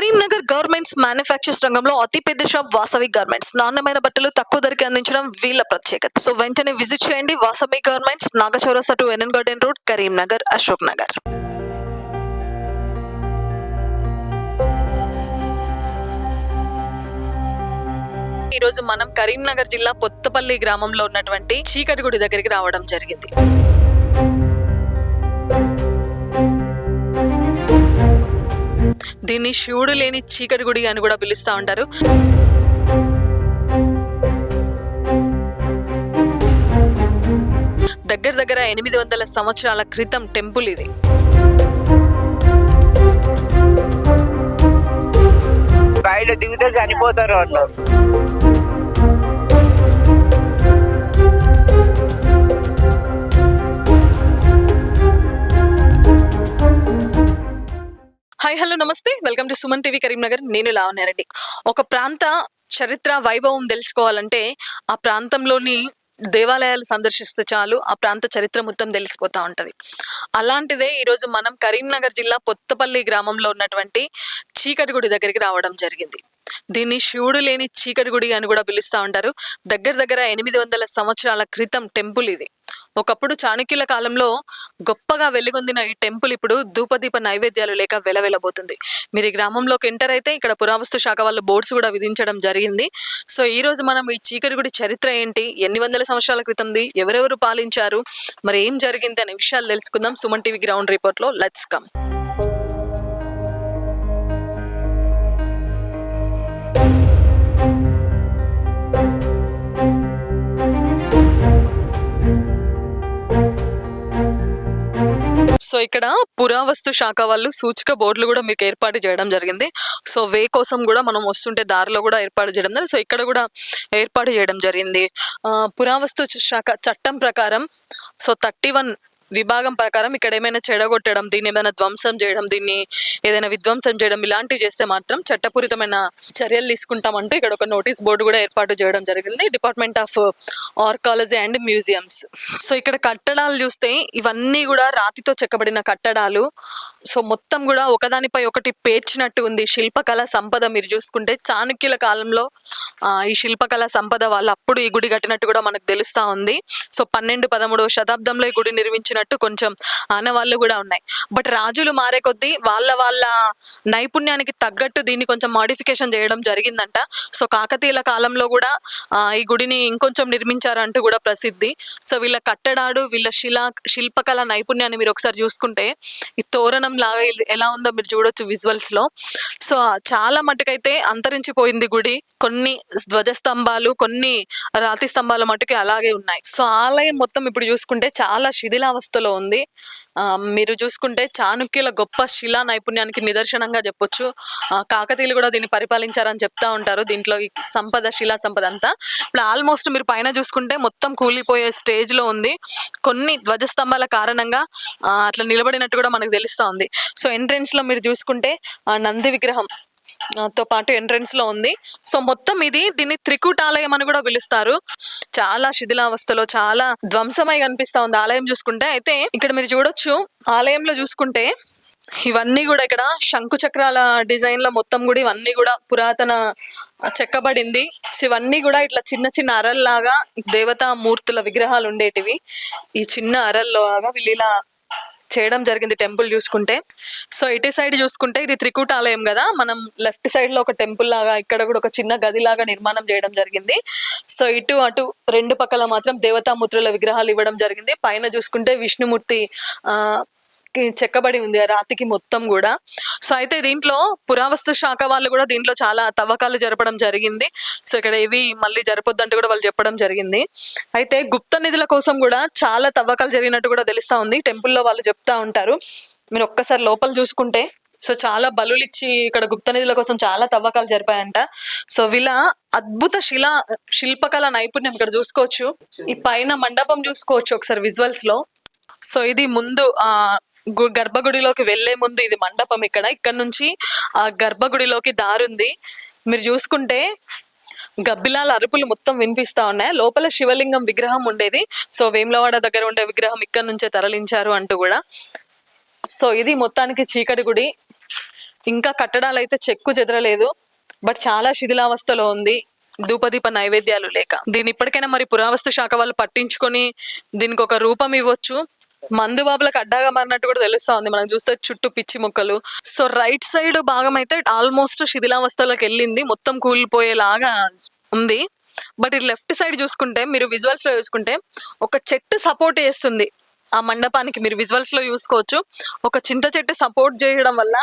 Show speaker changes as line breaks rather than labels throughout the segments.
Karimnagar garments manufacturers రంగంలో అతిపెద్ద shop Vasavi garments. నాణ్యమైన బట్టలు తక్కువ ధరకి అందించడం వీళ్ళ ప్రత్యేకత. సో వెంటనే విజిట్ చేయండి Vasavi garments, Nagachowrasta to NN garden road, Karimnagar, Ashok Nagar. ఈ రోజు మనం కరీంనగర్ జిల్లా పొత్తపల్లి గ్రామంలో ఉన్నటువంటి చీకటిగుడి దగ్గరికి రావడం జరిగింది. దీన్ని శివుడు లేని చీకటి గుడి అని కూడా పిలుస్తూ ఉంటారు. దగ్గర 800 సంవత్సరాల క్రితం టెంపుల్ ఇది.
బయట దిగితే చనిపోతారు వాళ్ళు.
హాయ్, హలో, నమస్తే, welcome to Suman TV Karimnagar. నేను లావణ్యారెడ్డి. ఒక ప్రాంత చరిత్ర వైభవం తెలుసుకోవాలంటే ఆ ప్రాంతంలోని దేవాలయాలు సందర్శిస్తే చాలు ఆ ప్రాంత చరిత్ర మొత్తం తెలిసిపోతా ఉంటది. అలాంటిదే ఈరోజు మనం కరీంనగర్ జిల్లా పొత్తపల్లి గ్రామంలో ఉన్నటువంటి చీకటిగుడి దగ్గరికి రావడం జరిగింది. దీన్ని శివుడు లేని చీకటి గుడి అని కూడా పిలుస్తూ ఉంటారు. దగ్గర 800 సంవత్సరాల క్రితం టెంపుల్ ఇది. ఒకప్పుడు చాణక్యుల కాలంలో గొప్పగా వెలుగొందిన ఈ టెంపుల్ ఇప్పుడు ధూపదీప నైవేద్యాలు లేక వెలవెలబోతుంది. మీరు ఈ గ్రామంలోకి ఎంటర్ అయితే ఇక్కడ పురావస్తు శాఖ వాళ్ళు బోర్డ్స్ కూడా విధించడం జరిగింది. సో ఈ రోజు మనం ఈ చీకటి గుడి చరిత్ర ఏంటి, ఎన్ని వందల సంవత్సరాల క్రితంది, ఎవరెవరు పాలించారు, మరి ఏం జరిగింది అనే విషయాలు తెలుసుకుందాం సుమన్ టీవీ గ్రౌండ్ రిపోర్ట్ లో. Let's come. సో ఇక్కడ పురావస్తు శాఖ వాళ్ళు సూచిక బోర్డులు కూడా మీకు ఏర్పాటు చేయడం జరిగింది. సో వే కోసం కూడా మనం వస్తుంటే దారిలో కూడా ఏర్పాటు చేయడం జరిగింది. సో ఇక్కడ కూడా ఏర్పాటు చేయడం జరిగింది. పురావస్తు శాఖ చట్టం ప్రకారం సో 31 విభాగం ప్రకారం ఇక్కడ ఏమైనా చెడగొట్టడం, దీన్ని ఏమైనా ధ్వంసం చేయడం, దీన్ని ఏదైనా విధ్వంసం చేయడం ఇలాంటివి చేస్తే మాత్రం చట్టపూరితమైన చర్యలు తీసుకుంటామంటూ ఇక్కడ ఒక నోటీస్ బోర్డు కూడా ఏర్పాటు చేయడం జరిగింది. Department of archaeology and museums. So ఇక్కడ కట్టడాలు చూస్తే ఇవన్నీ కూడా రాతితో చెక్కబడిన కట్టడాలు. సో మొత్తం కూడా ఒకదానిపై ఒకటి పేర్చినట్టు ఉంది. శిల్పకళ సంపద మీరు చూసుకుంటే చాణక్యుల కాలంలో ఈ శిల్పకళ సంపద వాళ్ళు అప్పుడు ఈ గుడి కట్టినట్టు కూడా మనకు తెలుస్తా ఉంది. సో 12-13వ శతాబ్దంలో ఈ గుడి నిర్మించినట్టు కొంచెం ఆనవాళ్ళు కూడా ఉన్నాయి. బట్ రాజులు మారే కొద్దీ వాళ్ళ నైపుణ్యానికి తగ్గట్టు దీన్ని కొంచెం మాడిఫికేషన్ చేయడం జరిగిందంట. సో కాకతీయుల కాలంలో కూడా ఈ గుడిని ఇంకొంచెం నిర్మించారంటూ కూడా ప్రసిద్ధి. సో వీళ్ళ కట్టడాలు, వీళ్ళ శిల్పకళ నైపుణ్యాన్ని మీరు ఒకసారి చూసుకుంటే ఈ తోరణం లాగా ఎలా ఉందో మీరు చూడొచ్చు విజువల్స్ లో. సో చాలా మటుకైతే అంతరించిపోయింది గుడి. కొన్ని ధ్వజస్తంభాలు, కొన్ని రాతి స్తంభాల మటుకి అలాగే ఉన్నాయి. సో ఆలయం మొత్తం ఇప్పుడు చూసుకుంటే చాలా శిథిలావస్థలో ఉంది. మీరు చూసుకుంటే చాణక్యుల గొప్ప శిలా నైపుణ్యానికి నిదర్శనంగా చెప్పొచ్చు. కాకతీయులు కూడా దీన్ని పరిపాలించారని చెప్తా ఉంటారు. దీంట్లో ఈ సంపద, శిలా సంపద అంతా ఇప్పుడు ఆల్మోస్ట్ మీరు పైన చూసుకుంటే మొత్తం కూలిపోయే స్టేజ్ లో ఉంది. కొన్ని ధ్వజస్తంభాల కారణంగా అట్లా నిలబడినట్టు కూడా మనకు తెలుస్తా ఉంది. సో ఎంట్రెన్స్ లో మీరు చూసుకుంటే నంది విగ్రహం తో పాటు ఎంట్రెన్స్ లో ఉంది. సో మొత్తం దీన్ని త్రికూటాలయం అని కూడా పిలుస్తారు. చాలా శిథిలావస్థలో, చాలా ధ్వంసమై కనిపిస్తా ఉంది ఆలయం చూసుకుంటే. అయితే ఇక్కడ మీరు చూడొచ్చు ఆలయంలో చూసుకుంటే ఇవన్నీ కూడా ఇక్కడ శంకు చక్రాల డిజైన్ లో మొత్తం కూడా ఇవన్నీ కూడా పురాతన చెక్కబడింది. సో ఇవన్నీ కూడా ఇట్లా చిన్న అరల్లాగా దేవతా మూర్తుల విగ్రహాలు ఉండేటివి. ఈ చిన్న అరల్లాగా వీళ్ళు ఇలా చేయడం జరిగింది టెంపుల్ చూసుకుంటే. సో ఇటు సైడ్ చూసుకుంటే ఇది త్రికూటాలయం కదా, మనం లెఫ్ట్ సైడ్ లో ఒక టెంపుల్ లాగా ఇక్కడ కూడా ఒక చిన్న గది లాగా నిర్మాణం చేయడం జరిగింది. సో ఇటు అటు రెండు పక్కల మాత్రం దేవతామూర్తుల విగ్రహాలు ఇవ్వడం జరిగింది. పైన చూసుకుంటే విష్ణుమూర్తి చెక్కబడి ఉంది ఆ రాతికి మొత్తం కూడా. సో అయితే దీంట్లో పురావస్తు శాఖ వాళ్ళు కూడా దీంట్లో చాలా తవ్వకాలు జరపడం జరిగింది. సో ఇక్కడ ఏవి మళ్ళీ జరపొద్దంటూ కూడా వాళ్ళు చెప్పడం జరిగింది. అయితే గుప్త నిధుల కోసం కూడా చాలా తవ్వకాలు జరిగినట్టు కూడా తెలుస్తా ఉంది. టెంపుల్లో వాళ్ళు చెప్తా ఉంటారు. మీరు ఒక్కసారి లోపల చూసుకుంటే సో చాలా బలులిచ్చి ఇక్కడ గుప్త నిధుల కోసం చాలా తవ్వకాలు జరిపాయంట. సో వీళ్ళ అద్భుత శిల్పకళ నైపుణ్యం ఇక్కడ చూసుకోవచ్చు. ఈ పైన మండపం చూసుకోవచ్చు ఒకసారి విజువల్స్ లో. సో ఇది ముందు గర్భగుడిలోకి వెళ్లే ముందు ఇది మండపం. ఇక్కడ నుంచి ఆ గర్భగుడిలోకి దారుంది. మీరు చూసుకుంటే గబ్బిలాల అరుపులు మొత్తం వినిపిస్తా ఉన్నాయి. లోపల శివలింగం విగ్రహం ఉండేది. సో వేములవాడ దగ్గర ఉండే విగ్రహం ఇక్కడ నుంచే తరలించారు అంటూ కూడా. సో ఇది మొత్తానికి చీకటి గుడి. ఇంకా కట్టడాలు అయితే చెక్కు చెదరలేదు, బట్ చాలా శిథిలావస్థలో ఉంది ధూపదీప నైవేద్యాలు లేక. దీని ఇప్పటికైనా మరి పురావస్తు శాఖ వాళ్ళు పట్టించుకొని దీనికి ఒక రూపం ఇవ్వచ్చు. మందు బాబులకు అడ్డాగా మారినట్టు కూడా తెలుస్తా ఉంది మనం చూస్తే, చుట్టూ పిచ్చి మొక్కలు. సో రైట్ సైడ్ భాగం అయితే ఆల్మోస్ట్ శిథిలావస్థలోకి వెళ్ళింది, మొత్తం కూలిపోయేలాగా ఉంది. బట్ ఈ లెఫ్ట్ సైడ్ చూసుకుంటే, మీరు విజువల్స్ లో చూసుకుంటే ఒక చెట్టు సపోర్ట్ చేస్తుంది ఆ మండపానికి. మీరు విజువల్స్ లో చూసుకోవచ్చు, ఒక చింత చెట్టు సపోర్ట్ చేయడం వల్ల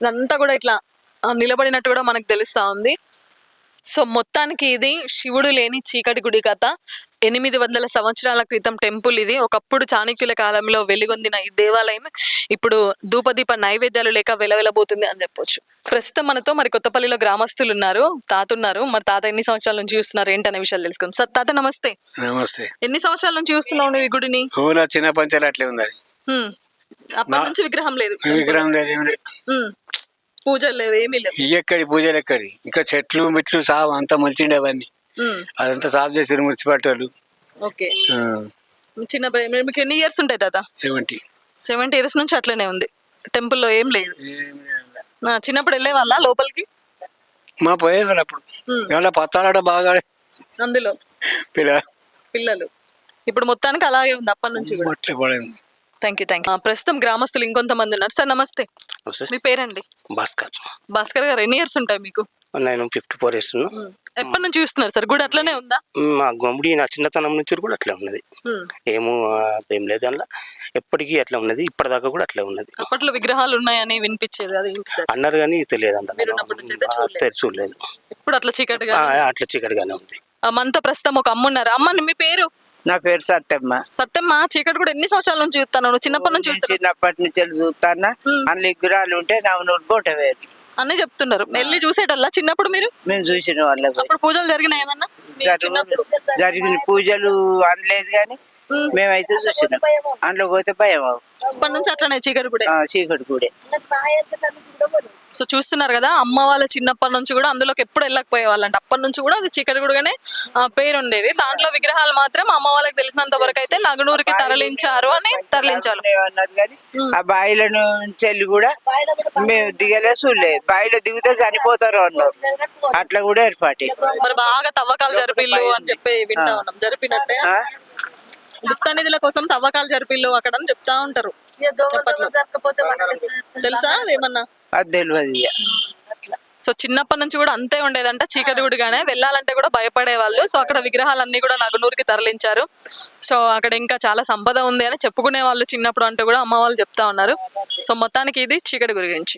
ఇదంతా కూడా ఇట్లా నిలబడినట్టు కూడా మనకు తెలుస్తా ఉంది. సో మొత్తానికి ఇది శివుడు లేని చీకటి గుడి కథ. 800 సంవత్సరాల క్రితం టెంపుల్ ఇది. ఒకప్పుడు చాణక్యుల కాలంలో వెలుగొందిన ఈ దేవాలయం ఇప్పుడు ధూపదీప నైవేద్యాలు లేక వెలవెలబోతుంది అని చెప్పొచ్చు. ప్రస్తుతం మనతో మరి కొత్తపల్లిలో గ్రామస్తులు ఉన్నారు, తాత ఉన్నారు. మరి తాత ఎన్ని సంవత్సరాల నుంచి చూస్తున్నారు ఏంటనే విషయాలు తెలుసుకుందాం. సార్ తాత నమస్తే.
నమస్తే.
ఎన్ని సంవత్సరాల నుంచి చూస్తున్నావు నువ్వు ఈ గుడిని?
చిన్న పంచాలు అట్లే ఉంది.
అప్పటి నుంచి విగ్రహం లేదు,
విగ్రహం లేదు, ఏమి లేదు,
పూజలు లేదు, ఏమీ లేదు.
ఎక్కడి పూజలు ఎక్కడి, ఇంకా చెట్లు మెట్లు సాగు అంతా మలిచిండే అవన్నీ. అదంతా సాఫ్ చేసారు మున్సిపాలిటీ వాళ్ళు.
ఓకే. చిన్న మీకు ఎన్ని ఇయర్స్ ఉంటాయి తాత? 70 ఇయర్స్ నుంచి అట్లనే ఉంది, టెంపుల్లో ఏం లేదు. చిన్నప్పుడు వెళ్ళే వాళ్ళ లోపలికి?
మా పోయేవాళ్ళు అప్పుడు. ఏమన్నా పత్తాలాడ బాగా
అందులో పిల్లలు. ఇప్పుడు మొత్తానికి అలాగే ఉంది అప్పటి నుంచి కూడా. Thank you. ప్రస్తుతం గ్రామస్తులు ఇంకొంతమంది ఉన్నారు. సార్ నమస్తే, మీ పేరండి? భాస్కర్ గారు. ఎన్ని ఇయర్స్ ఉంటాయి మీకు?
నేను 54 ఇయర్స్.
ఎప్పటి నుంచి చూస్తున్నారు సార్ గుడి? అట్లనే ఉందా?
మా గుడి నా చిన్నతనం నుంచి కూడా అట్లే ఉన్నది, ఏం లేదు అందులో, ఎప్పటికీ అట్లా ఉన్నది, ఇప్పటిదాకా కూడా అట్లే ఉన్నది.
అప్పట్లో విగ్రహాలు ఉన్నాయని వినిపించేది, అది
అన్నారు కానీ తెలియదు అంత, చూడలేదు.
ఇప్పుడు అట్లా
చీకటిగానే ఉంది.
మనతో ప్రస్తుతం ఒక అమ్మ ఉన్నారు. అమ్మ మీ పేరు?
నా పేరు సత్యమ్మ.
సత్యమ్మ, చీకటి కూడా ఎన్ని సంవత్సరాల నుంచి చూస్తాను? చిన్నప్పటి నుంచి
చిన్నప్పటి నుంచి చూస్తానా. అందులో విగ్రహాలు ఉంటే నా నోరుకోట వేరు
అన్నీ చెప్తున్నారు. వెళ్ళి చూసేటల్లా చిన్నప్పుడు మీరు?
మేము చూసిన వాళ్ళకి.
అప్పుడు పూజలు జరిగినాయి ఏమన్నా?
జరిగిన పూజలు అనలేదు కానీ మేమైతే చూసినాం. అందులో పోతే భయం.
అప్పటి నుంచి అట్లనే చీకటి కూడా.
చీకటి కూడా.
సో చూస్తున్నారు కదా, అమ్మ వాళ్ళ చిన్నప్పటి నుంచి కూడా అందులోకి ఎప్పుడు వెళ్ళకపోయే వాళ్ళంట. అప్పటి నుంచి కూడా అది చీకటి గుడిగానే పేరు ఉండేది. దాంట్లో విగ్రహాలు మాత్రం అమ్మ వాళ్ళకి తెలిసినంత వరకు అయితే నగనూరుకి తరలించారు.
ఆ బాయిల నుంచి వెళ్ళి కూడా మేము దిగలే చూడలేదు. బాయిలో దిగితే చనిపోతారు అన్నారు. అట్లా కూడా ఏర్పాటు.
మరి బాగా తవ్వకాలు జరిపిల్లు అని చెప్పి వింటా ఉన్నాం. జరిపినట్టే గుప్త నిధుల కోసం తవ్వకాలు జరిపిల్లు అక్కడ అని చెప్తా ఉంటారు. తెలుసా ఏమన్నా?
అది తెలియదు.
సో చిన్నప్పటి నుంచి కూడా అంతే ఉండేదంట, చీకటి గుడిగానే. వెళ్ళాలంటే కూడా భయపడే వాళ్ళు. సో అక్కడ విగ్రహాలన్నీ కూడా నగనూరుకి తరలించారు. సో అక్కడ ఇంకా చాలా సంపద ఉంది అని చెప్పుకునే వాళ్ళు చిన్నప్పుడు అంటూ కూడా అమ్మ వాళ్ళు చెప్తా ఉన్నారు. సో మొత్తానికి ఇది చీకటి గుడి గురించి.